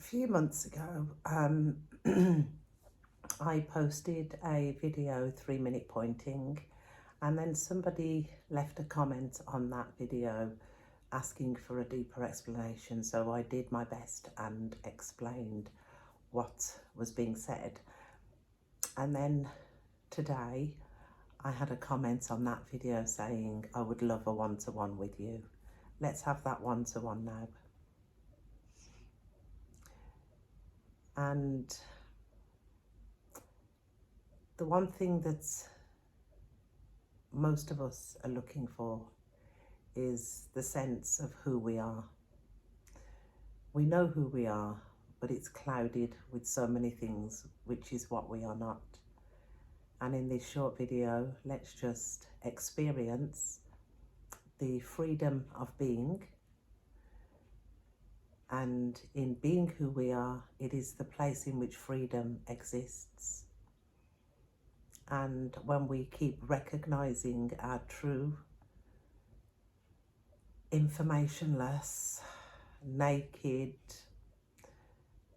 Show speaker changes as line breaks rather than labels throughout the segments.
few months ago, I posted a video, 3-minute pointing, and then somebody left a comment on that video asking for a deeper explanation. So I did my best and explained what was being said. And then today I had a comment on that video saying, I would love a one-to-one with you. Let's have that one-to-one now. And the one thing that most of us are looking for is the sense of who we are. We know who we are, but it's clouded with so many things, which is what we are not. And in this short video, let's just experience the freedom of being. And in being who we are, it is the place in which freedom exists. And when we keep recognizing our true, informationless, naked,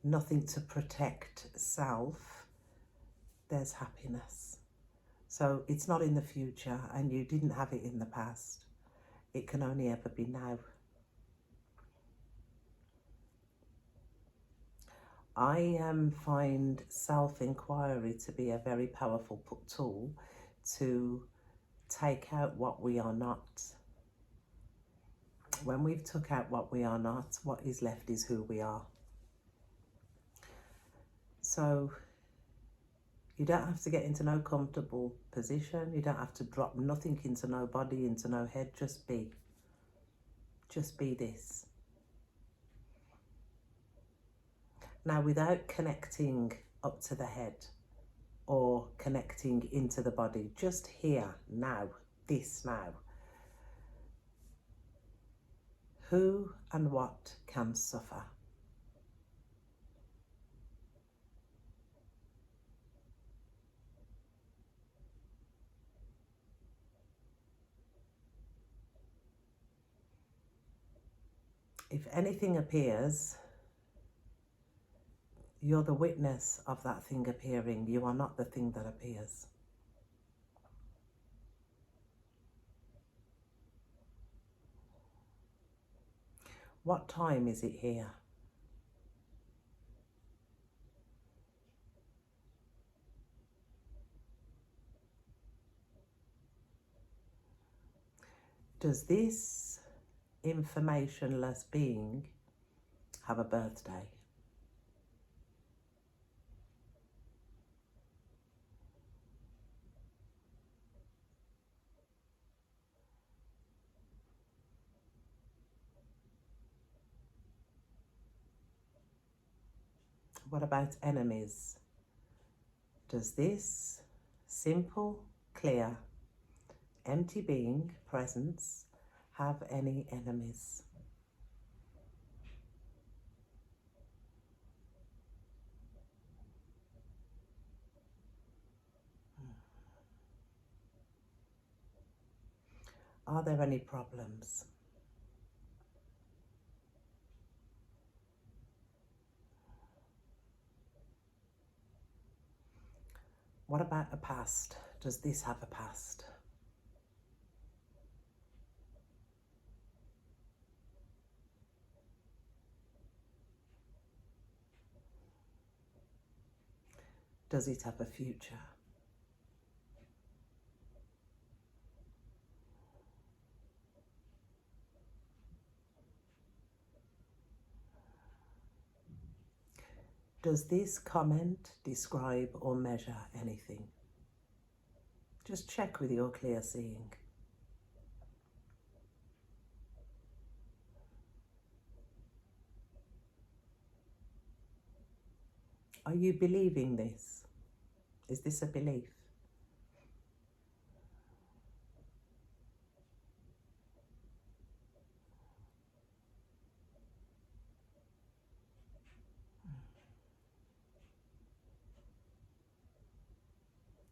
nothing to protect self, there's happiness. So it's not in the future, and you didn't have it in the past. It can only ever be now. I find self-inquiry to be a very powerful tool to take out what we are not. When we've took out what we are not, what is left is who we are. So you don't have to get into no comfortable position. You don't have to drop nothing into no body, into no head. Just be. Just be this. Now, without connecting up to the head or connecting into the body, just here, now, this now. Who and what can suffer? If anything appears, you're the witness of that thing appearing. You are not the thing that appears. What time is it here? Does this informationless being have a birthday? What about enemies? Does this simple, clear, empty being, presence, have any enemies? Are there any problems? What about a past? Does this have a past? Does it have a future? Does this comment describe or measure anything? Just check with your clear seeing. Are you believing this? Is this a belief?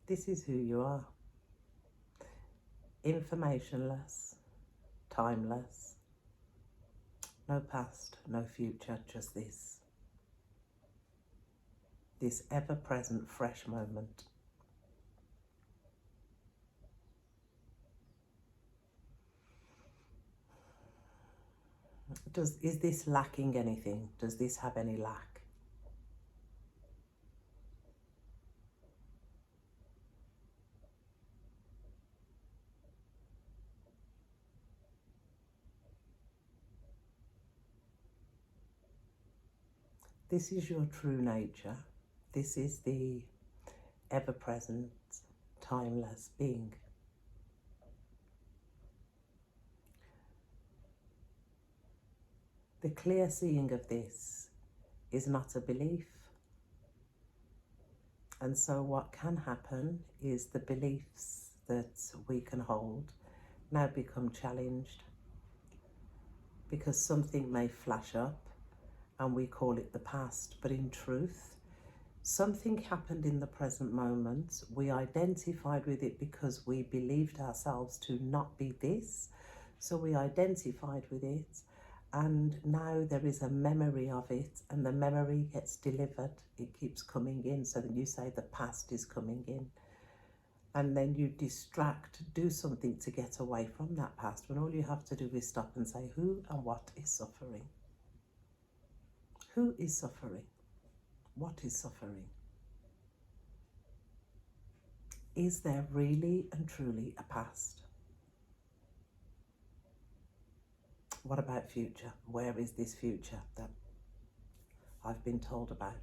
This is who you are. Informationless, timeless, no past, no future, just this. this ever-present fresh moment. Is this lacking anything? Does this have any lack? This is your true nature. This is the ever-present, timeless being. The clear seeing of this is not a belief. And so what can happen is the beliefs that we can hold now become challenged, because something may flash up and we call it the past, but in truth, something happened in the present moment. We identified with it because we believed ourselves to not be this, so we identified with it, and now there is a memory of it, and the memory gets delivered. It keeps coming in, so that you say the past is coming in, and then you do something to get away from that past, when all you have to do is stop and say, who and what is suffering? Who is suffering? What is suffering? Is there really and truly a past? What about future? Where is this future that I've been told about?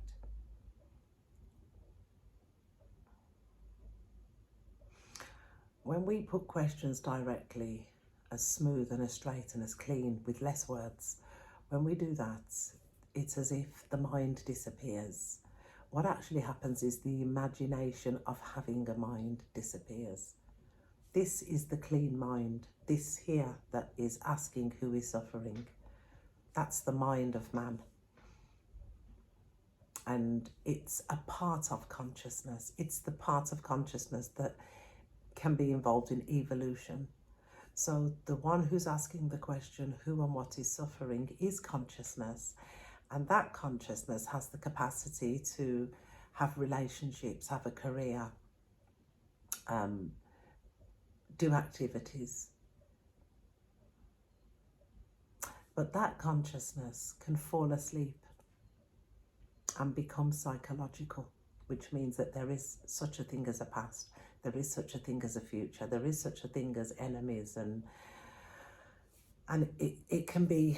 When we put questions directly, as smooth and as straight and as clean, with less words, when we do that, it's as if the mind disappears. What actually happens is the imagination of having a mind disappears. This is the clean mind, this here that is asking who is suffering. That's the mind of man. And it's a part of consciousness. It's the part of consciousness that can be involved in evolution. So the one who's asking the question, who and what is suffering, is consciousness. And that consciousness has the capacity to have relationships, have a career, do activities. But that consciousness can fall asleep and become psychological, which means that there is such a thing as a past, there is such a thing as a future, there is such a thing as enemies, and it can be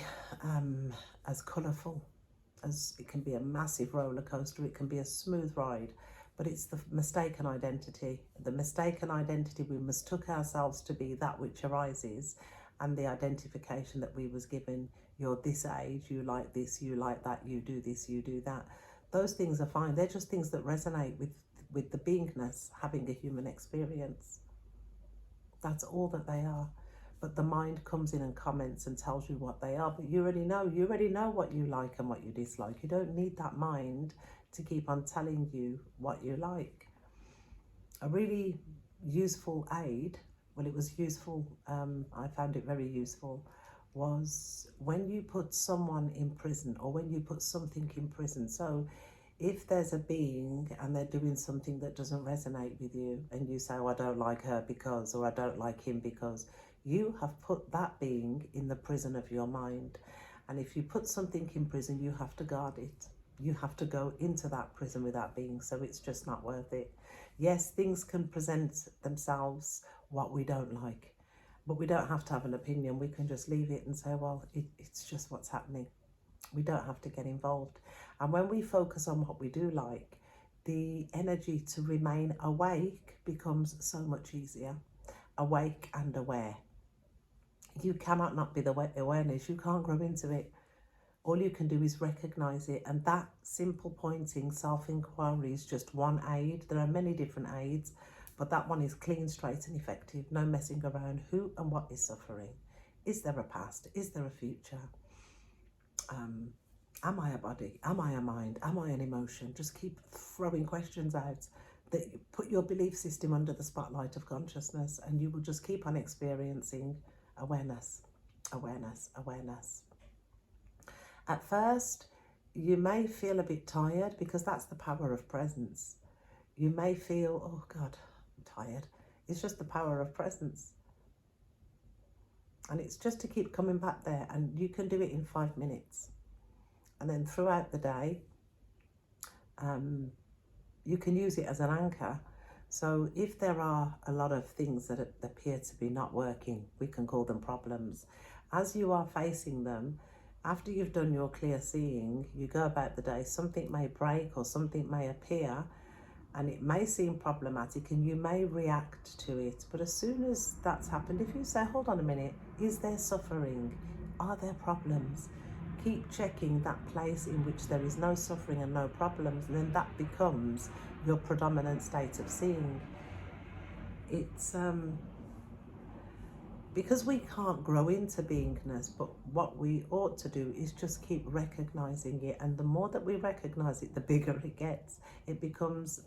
as colourful as it can be a massive roller coaster, it can be a smooth ride, but it's the mistaken identity. The mistaken identity, we mistook ourselves to be that which arises, and the identification that we was given, you're this age, you like this, you like that, you do this, you do that. Those things are fine. They're just things that resonate with the beingness having a human experience. That's all that they are. But the mind comes in and comments and tells you what they are, but you already know what you like and what you dislike. You don't need that mind to keep on telling you what you like. A really useful aid, well, it was useful, I found it very useful, was when you put someone in prison, or when you put something in prison. So if there's a being and they're doing something that doesn't resonate with you, and you say, oh, I don't like her because, or I don't like him because, you have put that being in the prison of your mind. And if you put something in prison, you have to guard it. You have to go into that prison with that being, so it's just not worth it. Yes, things can present themselves what we don't like, but we don't have to have an opinion. We can just leave it and say, well, it's just what's happening. We don't have to get involved. And when we focus on what we do like, the energy to remain awake becomes so much easier. Awake and aware. You cannot not be the awareness. You can't grow into it. All you can do is recognize it. And that simple pointing, self-inquiry, is just one aid. There are many different aids, but that one is clean, straight and effective. No messing around. Who and what is suffering? Is there a past? Is there a future? Am I a body? Am I a mind? Am I an emotion? Just keep throwing questions out. That put your belief system under the spotlight of consciousness, and you will just keep on experiencing awareness, awareness, awareness. At first, you may feel a bit tired, because that's the power of presence. You may feel, oh God, I'm tired. It's just the power of presence. And it's just to keep coming back there, and you can do it in 5 minutes. And then throughout the day, you can use it as an anchor. So if there are a lot of things that appear to be not working, we can call them problems. As you are facing them, after you've done your clear seeing, you go about the day, something may break or something may appear, and it may seem problematic and you may react to it. But as soon as that's happened, if you say, hold on a minute, is there suffering? Are there problems? Keep checking that place in which there is no suffering and no problems, and then that becomes your predominant state of seeing. It's because we can't grow into beingness, but what we ought to do is just keep recognizing it. And the more that we recognize it, the bigger it gets. It becomes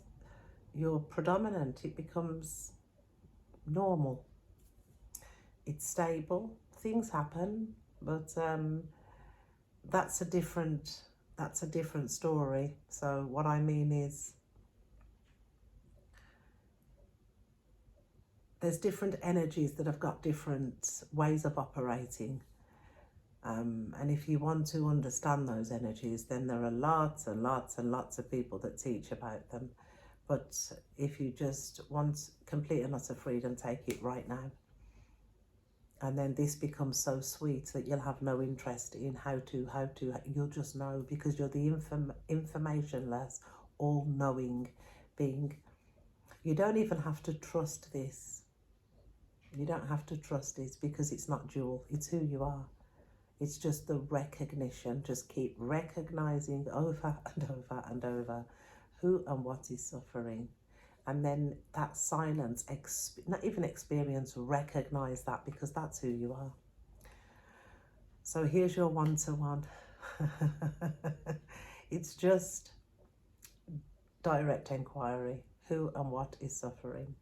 your predominant, it becomes normal. It's stable, things happen, but that's a different story. So what I mean is, there's different energies that have got different ways of operating. And if you want to understand those energies, then there are lots and lots and lots of people that teach about them. But if you just want complete and utter freedom, take it right now. And then this becomes so sweet that you'll have no interest in how to, you'll just know, because you're the informationless, all-knowing being. You don't even have to trust this. You don't have to trust it, because it's not dual, it's who you are. It's just the recognition. Just keep recognizing over and over and over who and what is suffering. And then that silence, not even experience, recognize that, because that's who you are. So here's your one-to-one. It's just direct inquiry. Who and what is suffering?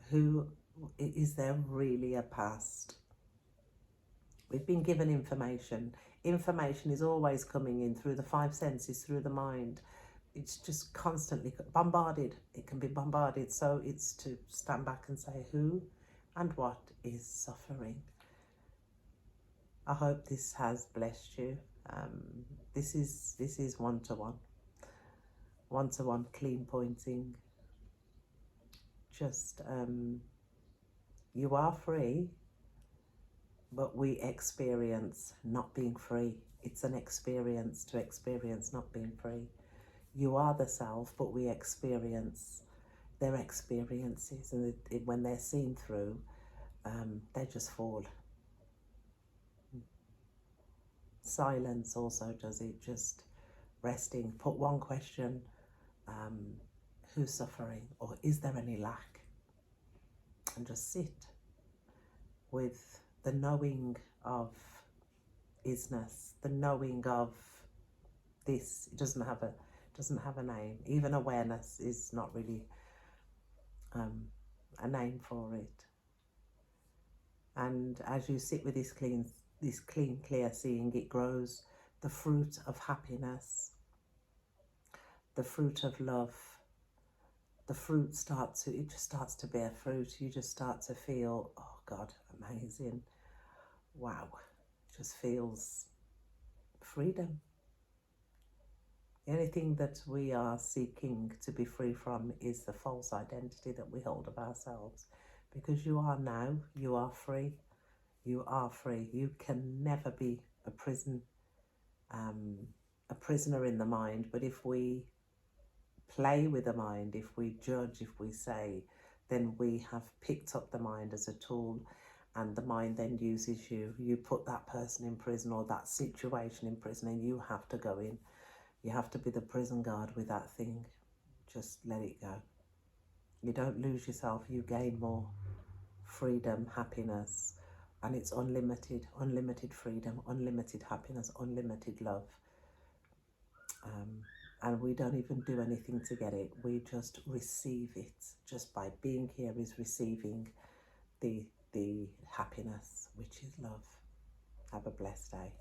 Who is there really a past? We've been given information. Information is always coming in through the 5 senses, through the mind. It's just constantly bombarded. It can be bombarded. So it's to stand back and say, who and what is suffering? I hope this has blessed you. This is one-to-one. One-to-one clean pointing. Just, you are free, but we experience not being free. It's an experience to experience not being free. You are the self, but we experience their experiences, and when they're seen through, they just fall. Silence also does it, just resting. Put one question, who's suffering, or is there any lack? And just sit with the knowing of isness, the knowing of this. It doesn't have a name. Even awareness is not really a name for it. And as you sit with this clean, clear seeing, it grows the fruit of happiness, the fruit of love. The fruit it just starts to bear fruit. You just start to feel, oh God, amazing. Wow. It just feels freedom. The only thing that we are seeking to be free from is the false identity that we hold of ourselves. Because you are now, you are free. You are free. You can never be a prisoner in the mind. But if we play with the mind, if we judge, if we say, then we have picked up the mind as a tool, and the mind then uses you. You put that person in prison or that situation in prison, and you have to go in. You have to be the prison guard with that thing. Just let it go. You don't lose yourself, you gain more freedom, happiness, and it's unlimited freedom, unlimited happiness, unlimited love. And we don't even do anything to get it. We just receive it. Just by being here is receiving the happiness, which is love. Have a blessed day.